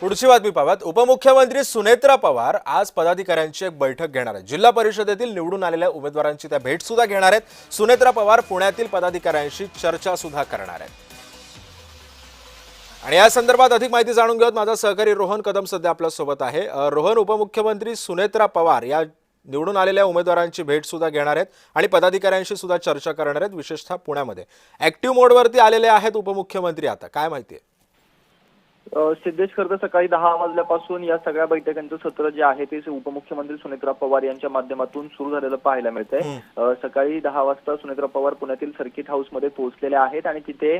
पुढची बातमी पाहत उपमुख्यमंत्री सुनेत्रा पवार आज पदाधिकाऱ्यांची एक बैठक घेणार आहेत। जिल्हा परिषदेतील निवडून आलेल्या उमेदवारांची त्या भेट सुद्धा घेणार आहेत। सुनेत्रा पवार पुण्यातील पदाधिकाऱ्यांशी चर्चा सुद्धा करणार आहेत। आणि या संदर्भात अधिक माहिती जाणून घेऊयात माझा सहकारी रोहन कदम सध्या आपल्या सोबत आहे। रोहन, उपमुख्यमंत्री सुनेत्रा पवार या निवडून आलेल्या उमेदवारांची भेट सुद्धा घेणार आहेत आणि पदाधिकाऱ्यांशी सुद्धा चर्चा करणार आहेत। विशेषतः पुण्यामध्ये ऍक्टिव्ह मोडवरती आलेले आहेत उपमुख्यमंत्री। आता काय माहिती आहे? सिद्धेश, खरं तर सकाळी 10 वाजल्यापासून या सगळ्या बैठकांचं सत्र जे आहे ते उपमुख्यमंत्री सुनेत्रा पवार यांच्या माध्यमातून सुरू झालेलं पाहायला मिळतंय। सकाळी 10 वाजता सुनेत्रा पवार पुण्यातील सर्किट हाऊस मध्ये पोहोचलेले आहेत आणि तिथे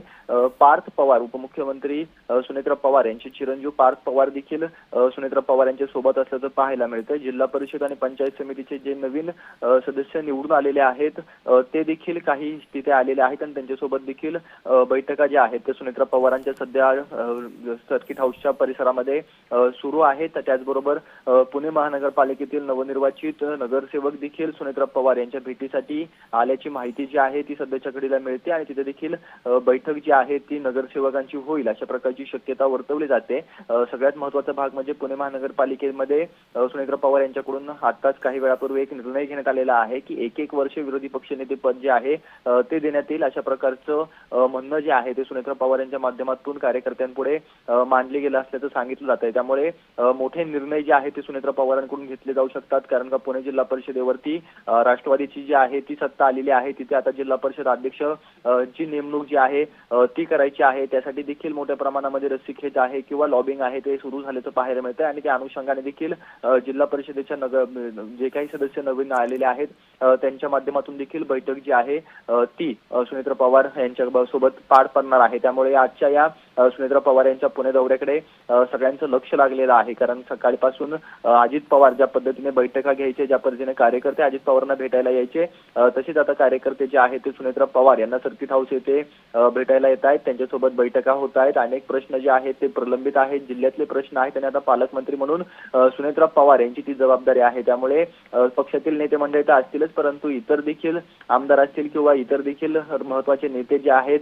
पार्थ पवार, उपमुख्यमंत्री सुनेत्रा पवार यांचे चिरंजीव पार्थ पवार देखील सुनेत्रा पवार यांच्या सोबत असल्याचं पाहायला मिळतंय। जिल्हा परिषद आणि पंचायत समितीचे जे नवीन सदस्य निवडून आलेले आहेत ते देखील काही तिथे आलेले आहेत आणि त्यांच्यासोबत देखील बैठका ज्या आहेत त्या सुनेत्रा पवारांच्या सध्या सर्किट हाऊसच्या परिसरामध्ये सुरू आहेत। त्याचबरोबर पुणे महानगरपालिकेतील नवनिर्वाचित नगरसेवक देखील सुनेत्रा पवार यांच्या भेटीसाठी आल्याची माहिती जी आहे ती सध्याच्या घडीला मिळते आणि तिथे देखील बैठक जी आहे ती नगरसेवकांची होईल अशा प्रकारची शक्यता वर्तवली जाते। सगळ्यात महत्त्वाचा भाग म्हणजे पुणे महानगरपालिकेमध्ये सुनेत्रा पवार यांच्याकडून आताच काही वेळापूर्वी एक निर्णय घेण्यात आलेला आहे की एक वर्ष विरोधी पक्षनेते पद जे आहे ते देण्यात येईल अशा प्रकारचं म्हणणं जे आहे ते सुनेत्रा पवार यांच्या माध्यमातून कार्यकर्त्यांपुढे मांडले गेलं असल्याचं सांगितलं जात आहे। त्यामुळे मोठे निर्णय जे आहे ते सुनेत्रा पवारांकडून घेतले जाऊ शकतात, कारण का पुणे जिल्हा परिषदेवरती राष्ट्रवादीची जी आहे ती सत्ता आलेली आहे। तिथे आता जिल्हा परिषद अध्यक्ष ची नेमणूक जी आहे ती करायची आहे। त्यासाठी देखील मोठ्या प्रमाणामध्ये रस्सीखेच आहे किंवा लॉबिंग आहे ते सुरू झाल्याचं पाहायला मिळतंय आणि त्या अनुषंगाने देखील जिल्हा परिषदेच्या जे काही सदस्य नवीन आलेले आहेत त्यांच्या माध्यमातून देखील बैठक जी आहे ती सुनेत्रा पवार यांच्या सोबत पार पडणार आहे। त्यामुळे आजच्या या सुनेत्रा पवार यांच्या पुणे दौऱ्याकडे सगळ्यांचं लक्ष लागलेलं आहे, कारण सकाळपासून अजित पवार ज्या पद्धतीने बैठका घ्यायचे, ज्या पद्धतीने कार्यकर्ते अजित पवारांना भेटायला यायचे, तसेच आता कार्यकर्ते जे आहेत ते सुनेत्रा पवार यांना सर्किट हाऊस येथे भेटायला येत आहेत, त्यांच्यासोबत बैठका होत आहेत। अनेक प्रश्न जे आहेत ते प्रलंबित आहेत, जिल्ह्यातले प्रश्न आहेत आणि आता पालकमंत्री म्हणून सुनेत्रा पवार यांची ती जबाबदारी आहे। त्यामुळे पक्षातील नेते मंडळी तर असतीलच, परंतु इतर देखील आमदार असतील किंवा इतर देखील महत्वाचे नेते जे आहेत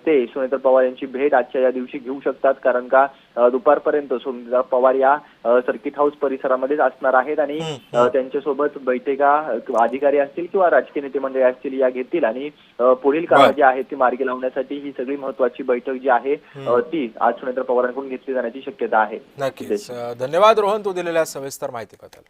ते सुनेत्रा पवार यांची भेट आजच्या या दिवशी घेऊ शकतात, कारण का दुपारपर्यंत सुनेत्रा पवार या सर्किट हाऊस परिसरामध्येच असणार आहेत आणि त्यांच्यासोबत बैठका अधिकारी असतील किंवा राजकीय नेते मंडळी असतील या घेतील आणि पुढील काळ जे आहे ती मार्गी लावण्यासाठी ही सगळी महत्वाची बैठक जी आहे ती आज सुनेत्रा पवारांकडून घेतली जाण्याची शक्यता आहे। नक्कीच। धन्यवाद रोहन, तू दिलेल्या सविस्तर माहितीबद्दल।